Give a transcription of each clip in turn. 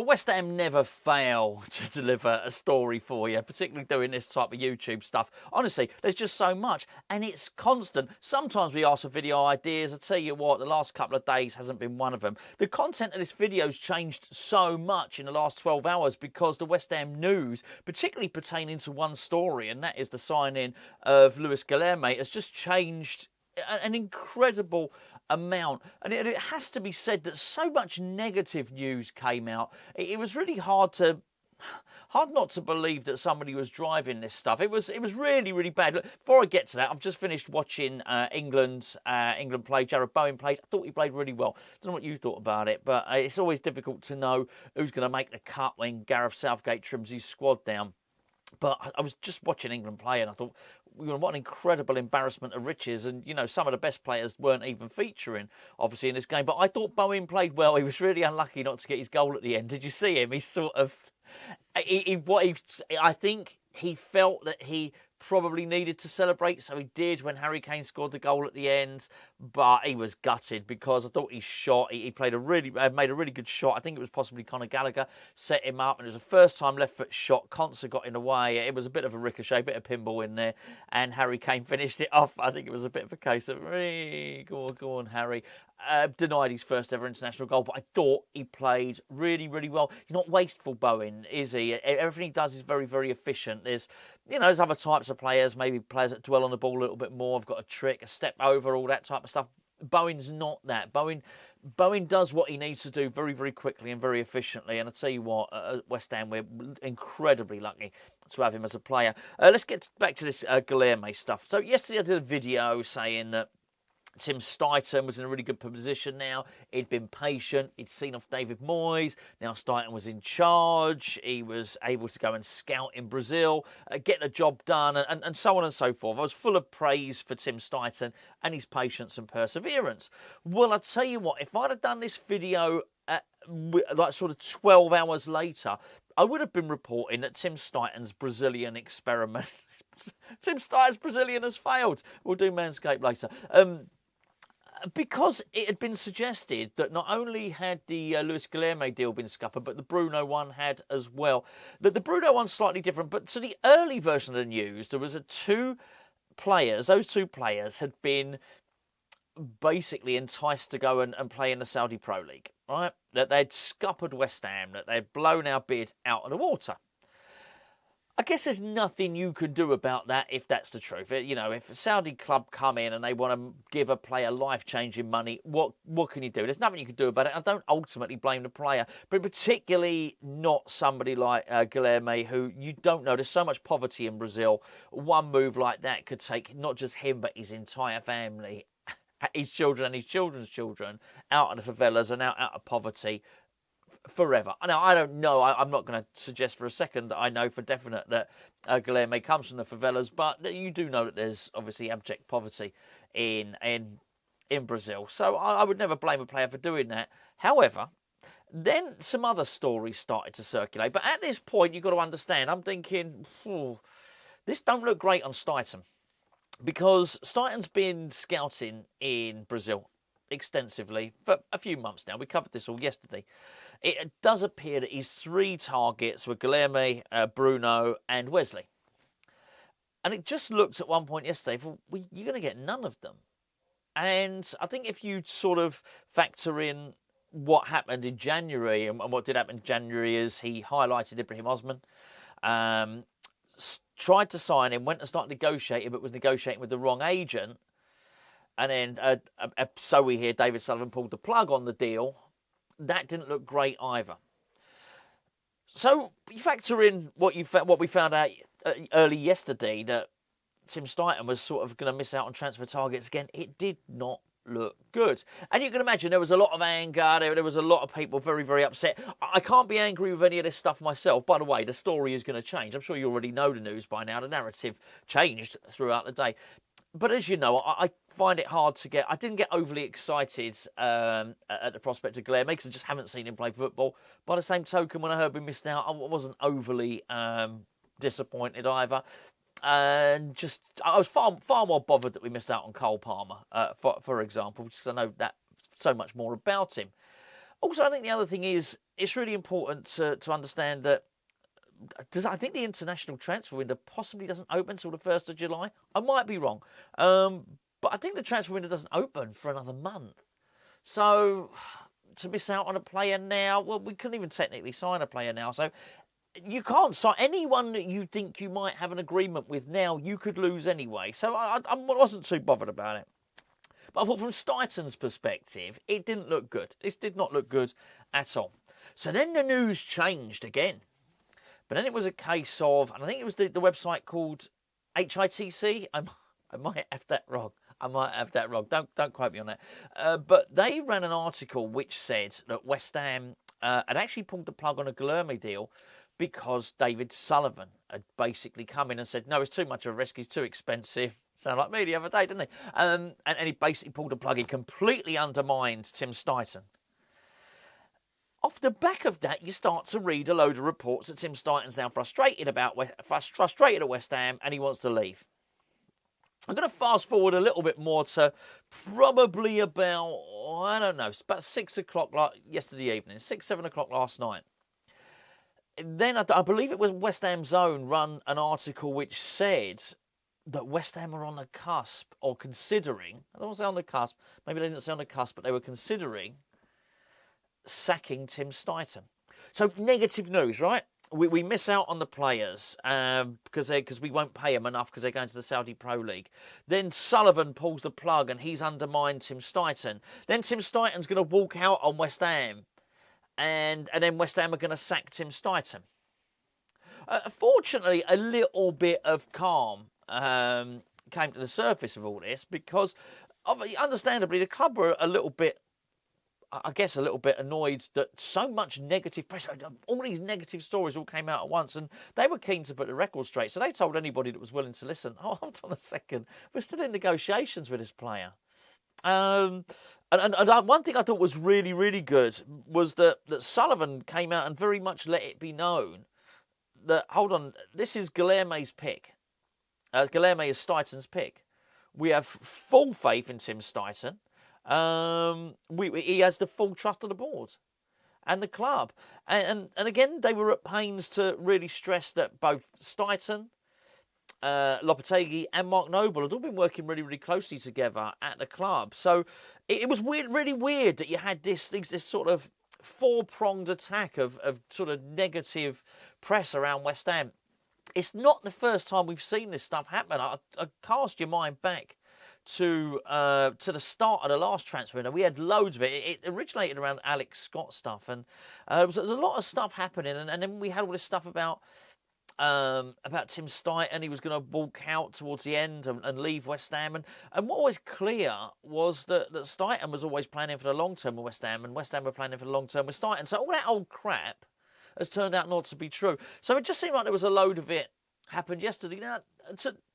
West Ham never fail to deliver a story for you, particularly doing this type of YouTube stuff. Honestly, there's just so much, and it's constant. Sometimes we ask for video ideas. I tell you what, the last couple of days hasn't been one of them. The content of this video's changed so much in the last 12 hours because the West Ham news, particularly pertaining to one story, and that is the signing of Luis Guilherme, has just changed an incredible amount. And it has to be said that so much negative news came out. It was really hard not to believe that somebody was driving this stuff. It was really, really bad. Look, before I get to that, I've just finished watching England play. Jarrod Bowen played. I thought he played really well. Don't know what you thought about it, but it's always difficult to know who's going to make the cut when Gareth Southgate trims his squad down. But I was just watching England play and I thought, what an incredible embarrassment of riches. And, some of the best players weren't even featuring, obviously, in this game. But I thought Bowen played well. He was really unlucky not to get his goal at the end. Did you see him? He sort of... I think he felt that he probably needed to celebrate, so he did when Harry Kane scored the goal at the end, but he was gutted because I thought he shot. He made a really good shot. I think it was possibly Conor Gallagher set him up, and it was a first-time left-foot shot. Konsa got in the way. It was a bit of a ricochet, a bit of pinball in there, and Harry Kane finished it off. I think it was a bit of a case of, go on, Harry. Denied his first ever international goal, but I thought he played really, really well. He's not wasteful, Bowen, is he? Everything he does is very, very efficient. There's other types of players, maybe players that dwell on the ball a little bit more, have got a trick, a step over, all that type of stuff. Bowen's not that. Bowen does what he needs to do very, very quickly and very efficiently. And I tell you what, at West Ham, we're incredibly lucky to have him as a player. Let's get back to this Guilherme stuff. So yesterday I did a video saying that Tim Steidten was in a really good position now. He'd been patient. He'd seen off David Moyes. Now Steidten was in charge. He was able to go and scout in Brazil, get the job done, and so on and so forth. I was full of praise for Tim Steidten and his patience and perseverance. Well, I tell you what, if I'd have done this video like sort of 12 hours later, I would have been reporting that Tim Steidten's Brazilian experiment... Tim Steidten's Brazilian has failed. We'll do Manscaped later. Because it had been suggested that not only had the Luis Guilherme deal been scuppered, but the Bruno one had as well. That the Bruno one's slightly different, but to the early version of the news, there was those two players had been basically enticed to go and play in the Saudi Pro League, right? That they'd scuppered West Ham, that they'd blown our bid out of the water. I guess there's nothing you can do about that if that's the truth. If a Saudi club come in and they want to give a player life-changing money, what can you do? There's nothing you can do about it. I don't ultimately blame the player, but particularly not somebody like Guilherme, who you don't know. There's so much poverty in Brazil. One move like that could take not just him, but his entire family, his children and his children's children, out of the favelas and out of poverty forever. Now, I don't know. I'm not going to suggest for a second that I know for definite that Guilherme comes from the favelas, but you do know that there's obviously abject poverty in Brazil. So I would never blame a player for doing that. However, then some other stories started to circulate. But at this point, you've got to understand, I'm thinking, this don't look great on Steidten. Because Steidten's been scouting in Brazil extensively for a few months now. We covered this all yesterday. It does appear that his three targets were Guilherme, Bruno and Wesley. And it just looked at one point yesterday, you're going to get none of them. And I think if you sort of factor in what happened in January, and what did happen in January is he highlighted Ibrahim Osman, tried to sign him, went to start negotiating, but was negotiating with the wrong agent. And then, so we hear, David Sullivan pulled the plug on the deal. That didn't look great either. So you factor in what we found out early yesterday, that Tim Steidten was sort of going to miss out on transfer targets again. It did not look good. And you can imagine there was a lot of anger. There was a lot of people very, very upset. I can't be angry with any of this stuff myself. By the way, the story is going to change. I'm sure you already know the news by now. The narrative changed throughout the day. But as you know, I find it hard to get... I didn't get overly excited at the prospect of Guilherme because I just haven't seen him play football. By the same token, when I heard we missed out, I wasn't overly disappointed either. And just, I was far more bothered that we missed out on Cole Palmer, for example, because I know that so much more about him. Also, I think the other thing is, it's really important to understand that. I think the international transfer window possibly doesn't open until the 1st of July. I might be wrong. But I think the transfer window doesn't open for another month. So to miss out on a player now, well, we couldn't even technically sign a player now. So you can't sign anyone that you think you might have an agreement with now. You could lose anyway. So I wasn't too bothered about it. But I thought from Steidten's perspective, it didn't look good. This did not look good at all. So then the news changed again. But then it was a case of, and I think it was the website called HITC. I might have that wrong. Don't quote me on that. But they ran an article which said that West Ham had actually pulled the plug on a Guilherme deal because David Sullivan had basically come in and said, no, it's too much of a risk, he's too expensive. Sound like me the other day, didn't he? And he basically pulled the plug. He completely undermined Tim Steidten. Off the back of that, you start to read a load of reports that Tim Steidten's now frustrated at West Ham and he wants to leave. I'm going to fast forward a little bit more to probably about, I don't know, about 6 o'clock yesterday evening, 7 o'clock last night. Then I believe it was West Ham's Own run an article which said that West Ham are on the cusp or considering, I don't want to say on the cusp, maybe they didn't say on the cusp, but they were considering sacking Tim Steidten. So negative news, right? We miss out on the players because we won't pay them enough because they're going to the Saudi Pro League. Then Sullivan pulls the plug and he's undermined Tim Steidten. Then Tim Steidten's going to walk out on West Ham and then West Ham are going to sack Tim Steidten. Fortunately, a little bit of calm came to the surface of all this because, understandably, the club were a little bit annoyed that so much negative press, all these negative stories all came out at once, and they were keen to put the record straight. So they told anybody that was willing to listen, oh, hold on a second, we're still in negotiations with this player. And one thing I thought was really, really good was that Sullivan came out and very much let it be known that, hold on, this is Guilherme's pick. Guilherme is Steidten's pick. We have full faith in Tim Steidten. He has the full trust of the board and the club. And again, they were at pains to really stress that both Steidten, Lopetegui and Mark Noble had all been working really, really closely together at the club. So it was weird, really weird that you had this sort of four-pronged attack of sort of negative press around West Ham. It's not the first time we've seen this stuff happen. I cast your mind back to the start of the last transfer window. We had loads of it. It originated around Alex Scott stuff, and there was a lot of stuff happening. And then we had all this stuff about Tim Steidten. He was going to walk out towards the end and leave West Ham. And what was clear was that Steidten was always planning for the long term with West Ham, and West Ham were planning for the long term with Steidten. So all that old crap has turned out not to be true. So it just seemed like there was a load of it happened yesterday. Now,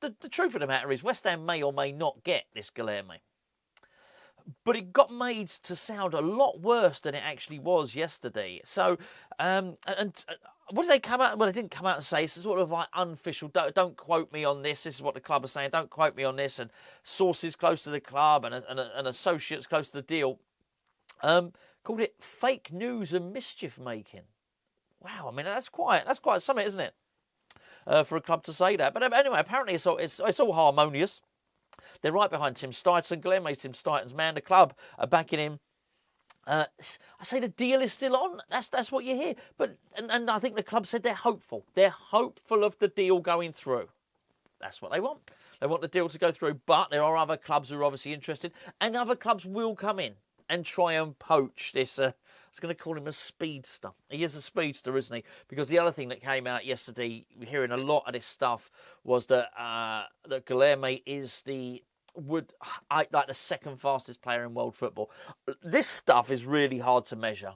the truth of the matter is West Ham may or may not get this Guilherme. But it got made to sound a lot worse than it actually was yesterday. So, what did they come out? Well, they didn't come out and say, it's sort of like unofficial, don't quote me on this is what the club are saying, don't quote me on this, and sources close to the club and associates close to the deal called it fake news and mischief making. Wow, I mean, that's quite something, isn't it? For a club to say that. But anyway, apparently it's all harmonious. They're right behind Tim Steidten. Guilherme's Tim Steidten's man. The club are backing him. I say the deal is still on. That's what you hear. But and I think the club said they're hopeful. They're hopeful of the deal going through. That's what they want. They want the deal to go through. But there are other clubs who are obviously interested, and other clubs will come in and try and poach this. I was going to call him a speedster. He is a speedster, isn't he? Because the other thing that came out yesterday, we're hearing a lot of this stuff, was that Guilherme is like the second fastest player in world football. This stuff is really hard to measure,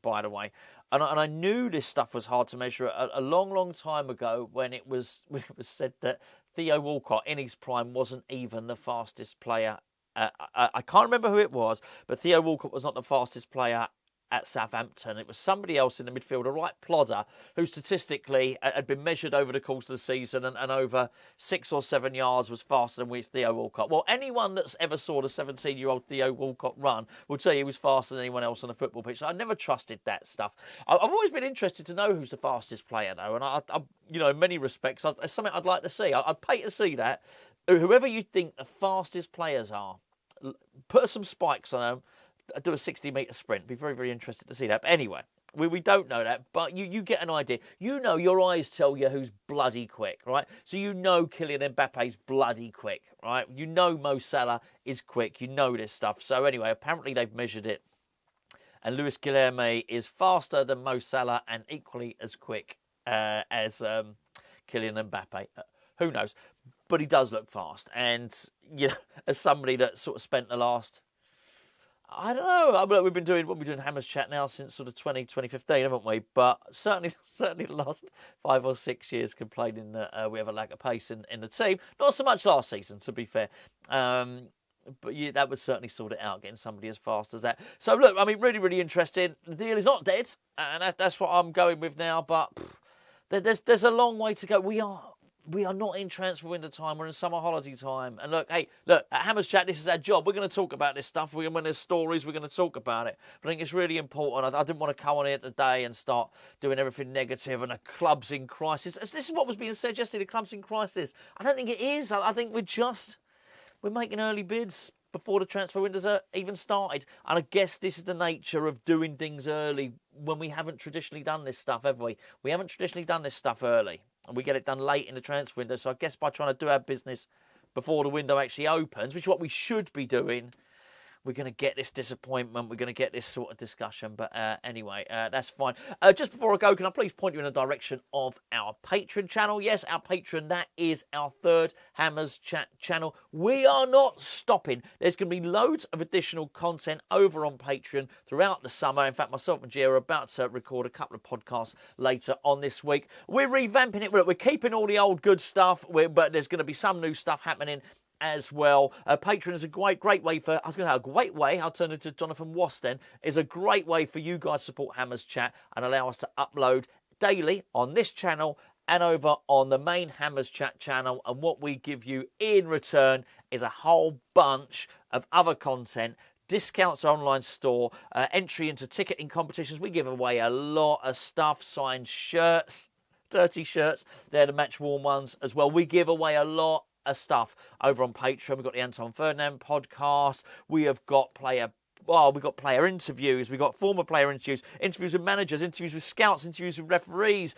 by the way. And I knew this stuff was hard to measure a long, long time ago when it was said that Theo Walcott in his prime wasn't even the fastest player. I can't remember who it was, but Theo Walcott was not the fastest player at Southampton. It was somebody else in the midfield, a right plodder, who statistically had been measured over the course of the season and over 6 or 7 yards was faster than Theo Walcott. Well, anyone that's ever saw the 17-year-old Theo Walcott run will tell you he was faster than anyone else on the football pitch. So I never trusted that stuff. I've always been interested to know who's the fastest player, though, and I in many respects, it's something I'd like to see. I'd pay to see that. Whoever you think the fastest players are, put some spikes on them, do a 60-metre sprint. Be very, very interested to see that. But anyway, we don't know that, but you get an idea. Your eyes tell you who's bloody quick, right? So Kylian Mbappe's bloody quick, right? Mo Salah is quick. this stuff. So anyway, apparently they've measured it. And Luis Guilherme is faster than Mo Salah and equally as quick as Kylian Mbappe. Who knows? But he does look fast. And as somebody that sort of spent the last... I don't know. We've been doing Hammers Chat now since sort of 2015, haven't we? But certainly the last 5 or 6 years complaining that we have a lack of pace in the team. Not so much last season, to be fair. But yeah, that would certainly sort it out, getting somebody as fast as that. So look, really, really interesting. The deal is not dead, and that's what I'm going with now. But there's a long way to go. We are not in transfer window time. We're in summer holiday time. And look, at Hammers Chat, this is our job. We're going to talk about this stuff. When there's stories, we're going to talk about it. But I think it's really important. I didn't want to come on here today and start doing everything negative and the club's in crisis. This is what was being said yesterday, the club's in crisis. I don't think it is. I think we're making early bids before the transfer windows are even started. And I guess this is the nature of doing things early when we haven't traditionally done this stuff, have we? We haven't traditionally done this stuff early. And we get it done late in the transfer window. So I guess by trying to do our business before the window actually opens, which is what we should be doing, we're going to get this disappointment. We're going to get this sort of discussion. But anyway, that's fine. Just before I go, can I please point you in the direction of our Patreon channel? Yes, our Patreon. That is our third Hammers Chat channel. We are not stopping. There's going to be loads of additional content over on Patreon throughout the summer. In fact, myself and Gia are about to record a couple of podcasts later on this week. We're revamping it. We're keeping all the old good stuff, but there's going to be some new stuff happening as well. Patreon is a great way for, I'll turn it to Jonathan Wass then, is a great way for you guys to support Hammers Chat and allow us to upload daily on this channel and over on the main Hammers Chat channel. And what we give you in return is a whole bunch of other content, discounts online store, entry into ticketing competitions. We give away a lot of stuff, signed shirts, dirty shirts. They're the match worn ones as well. We give away a lot of stuff over on Patreon. We've got the Anton Ferdinand podcast. We have got player interviews. We've got former player interviews, interviews with managers, interviews with scouts, interviews with referees,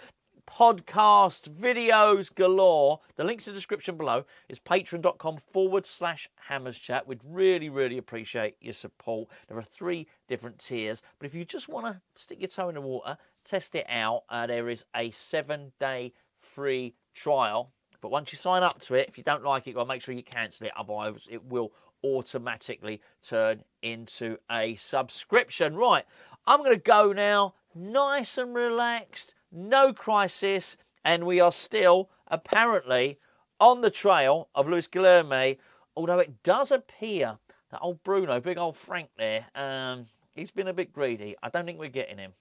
podcast, videos galore. The link's in the description below. It's patreon.com/Hammers Chat. We'd really, really appreciate your support. There are 3 different tiers. But if you just want to stick your toe in the water, test it out, there is a 7-day free trial. But once you sign up to it, if you don't like it, you've got to make sure you cancel it. Otherwise, it will automatically turn into a subscription. Right, I'm going to go now, nice and relaxed, no crisis, and we are still, apparently, on the trail of Luis Guilherme, although it does appear that old Bruno, big old Frank there, he's been a bit greedy. I don't think we're getting him.